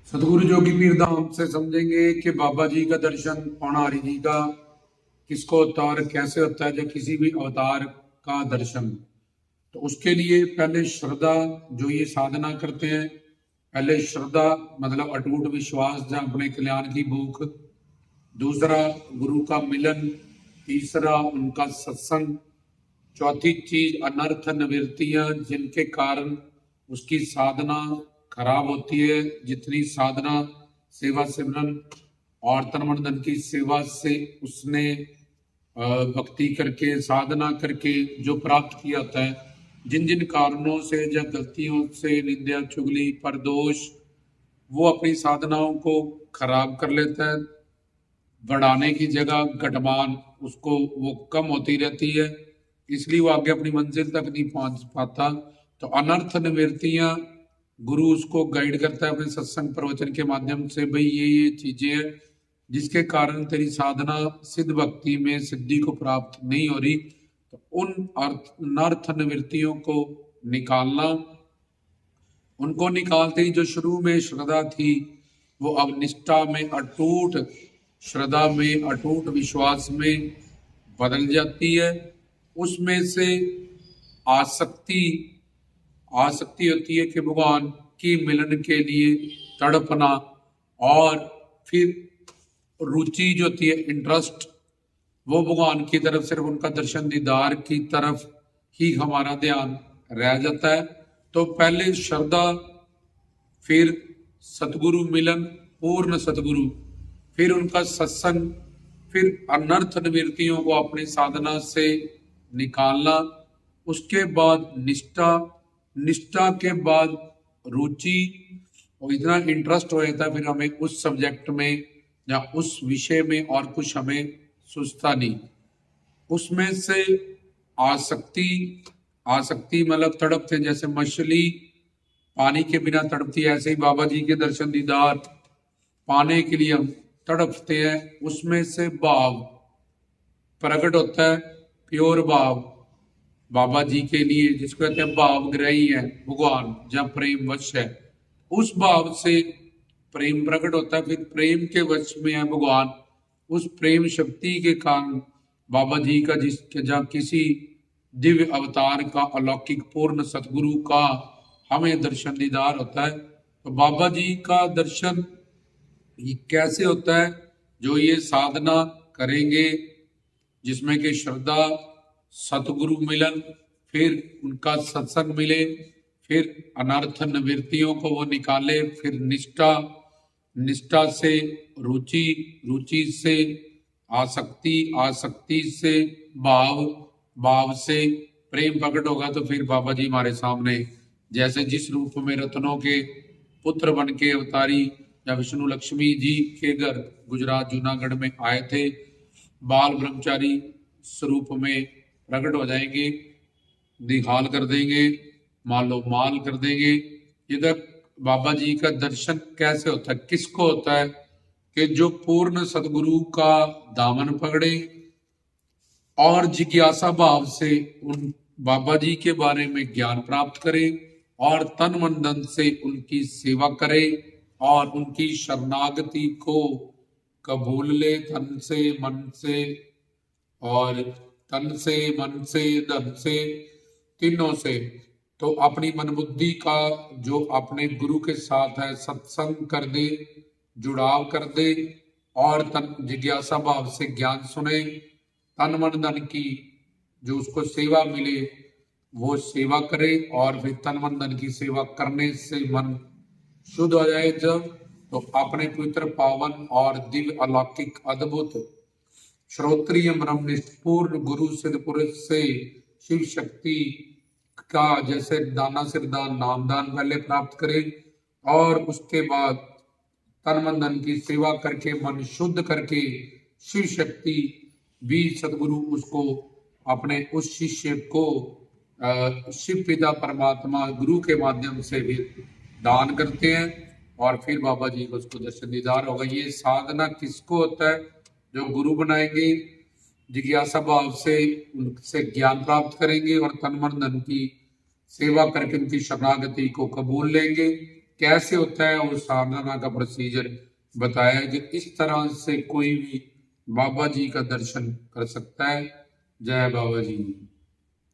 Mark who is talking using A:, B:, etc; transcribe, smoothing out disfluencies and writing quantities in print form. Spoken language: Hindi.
A: सतगुरु जोगी पीर धाम से समझेंगे कि बाबा जी का दर्शन पौनारी जी का किसको होता है और कैसे होता है। जो किसी भी अवतार का दर्शन, तो उसके लिए पहले श्रद्धा, जो ये साधना करते हैं, पहले श्रद्धा मतलब अटूट विश्वास, जहाँ अपने कल्याण की भूख। दूसरा गुरु का मिलन। तीसरा उनका सत्संग। चौथी चीज अनर्थ निवृत्तियां, जिनके कारण उसकी साधना खराब होती है। जितनी साधना, सेवा सिमरन और तन मन धन की सेवा से उसने भक्ति करके साधना करके जो प्राप्त किया होता है, जिन जिन कारणों से या गलतियों से, निंदा चुगली पर दोष, वो अपनी साधनाओं को खराब कर लेता है। बढ़ाने की जगह घटमान उसको वो कम होती रहती है, इसलिए वो आगे अपनी मंजिल तक नहीं पहुंच पाता। तो अनर्थ निवृत्तियां, गुरु उसको गाइड करता है अपने सत्संग प्रवचन के माध्यम से, भाई ये चीजें हैं जिसके कारण तेरी साधना सिद्ध भक्ति में सिद्धि को प्राप्त नहीं हो रही। तो उन अनर्थ निवृत्तियों को निकालना, उनको निकालते ही जो शुरू में श्रद्धा थी वो अब निष्ठा में, अटूट श्रद्धा में, अटूट विश्वास में बदल जाती है। उसमें से आसक्ति आसक्ति होती है कि भगवान की मिलन के लिए तड़पना, और फिर रुचि जो होती है, इंटरेस्ट, वो भगवान की तरफ, सिर्फ उनका दर्शन दीदार की तरफ ही हमारा ध्यान रह जाता है। तो पहले श्रद्धा, फिर सतगुरु मिलन, पूर्ण सतगुरु, फिर उनका सत्संग, फिर अनर्थ निवृत्तियों को अपनी साधना से निकालना, उसके बाद निष्ठा, निष्ठा के बाद रुचि, और इतना इंटरेस्ट हो जाता है फिर हमें उस सब्जेक्ट में या उस विषय में, और कुछ हमें सोचता नहीं। उसमें से आसक्ति, आसक्ति मतलब तड़पते, जैसे मछली पानी के बिना तड़पती है, ऐसे ही बाबा जी के दर्शन दीदार पाने के लिए हम तड़पते हैं। उसमें से भाव प्रकट होता है, प्योर भाव बाबा जी के लिए, जिसको कहते हैं भावग्राही है भगवान, जहाँ प्रेम वश है, उस भाव से प्रेम प्रकट होता है। फिर प्रेम के वश में है भगवान, उस प्रेम शक्ति के कारण बाबा जी का, जिसके जहाँ किसी दिव्य अवतार का, अलौकिक पूर्ण सतगुरु का हमें दर्शन दीदार होता है। तो बाबा जी का दर्शन ये कैसे होता है? जो ये साधना करेंगे, जिसमें कि श्रद्धा, सतगुरु मिलन, फिर उनका सत्संग मिले, फिर अनर्थ निवृत्तियों को वो निकाले, फिर निष्ठा, निष्ठा से रुचि, रुचि से आसक्ति, आसक्ति से भाव, भाव से प्रेम प्रकट होगा, तो फिर बाबा जी हमारे सामने, जैसे जिस रूप में रत्नों के पुत्र बन के अवतारी या विष्णु लक्ष्मी जी के घर गुजरात जूनागढ़ में आए थे, बाल ब्रह्मचारी स्वरूप में प्रकट हो जाएंगे, निहाल कर देंगे, मालो माल कर देंगे। इधर बाबा जी का दर्शन कैसे होता है, किसको होता है? कि जो पूर्ण सदगुरु का दामन पकड़े और जिज्ञासा भाव से उन बाबा जी के बारे में ज्ञान प्राप्त करे, और तन मन धन से उनकी सेवा करे, और उनकी शरणागति को कबूल ले, तन से, मन से, और तन से, मन से, धन से, तीनों से। तो अपनी मन बुद्धि का जो अपने गुरु के साथ है सत्संग कर दे, जुड़ाव कर दे, और तन जिज्ञासा भाव से ज्ञान सुने, तन मन धन की जो उसको सेवा मिले वो सेवा करे, और फिर तन मन धन की सेवा करने से मन शुद्ध हो जाए जब, तो अपने पवित्र पावन और दिव्य अलौकिक अद्भुत श्रोत्रिय ब्रह्मनिष्ठ पूर्ण गुरु सिद्ध पुरुष से शिव शक्ति का जैसे दाना सिरदान नामदान पहले प्राप्त करे, और उसके बाद तन मन धन की सेवा करके मन शुद्ध करके शिव शक्ति भी सदगुरु उसको, अपने उस शिष्य को शिव पिता परमात्मा गुरु के माध्यम से भी दान करते हैं, और फिर बाबा जी को उसको दर्शन दीदार होगा। ये साधना किसको होता है? जो गुरु बनाएंगे, जिज्ञासा भाव से उनसे ज्ञान प्राप्त करेंगे, और तन मन धन की सेवा करके उनकी शरणागति को कबूल लेंगे। कैसे होता है और साधना का प्रोसीजर बताया कि इस तरह से कोई भी बाबा जी का दर्शन कर सकता है। जय बाबा जी।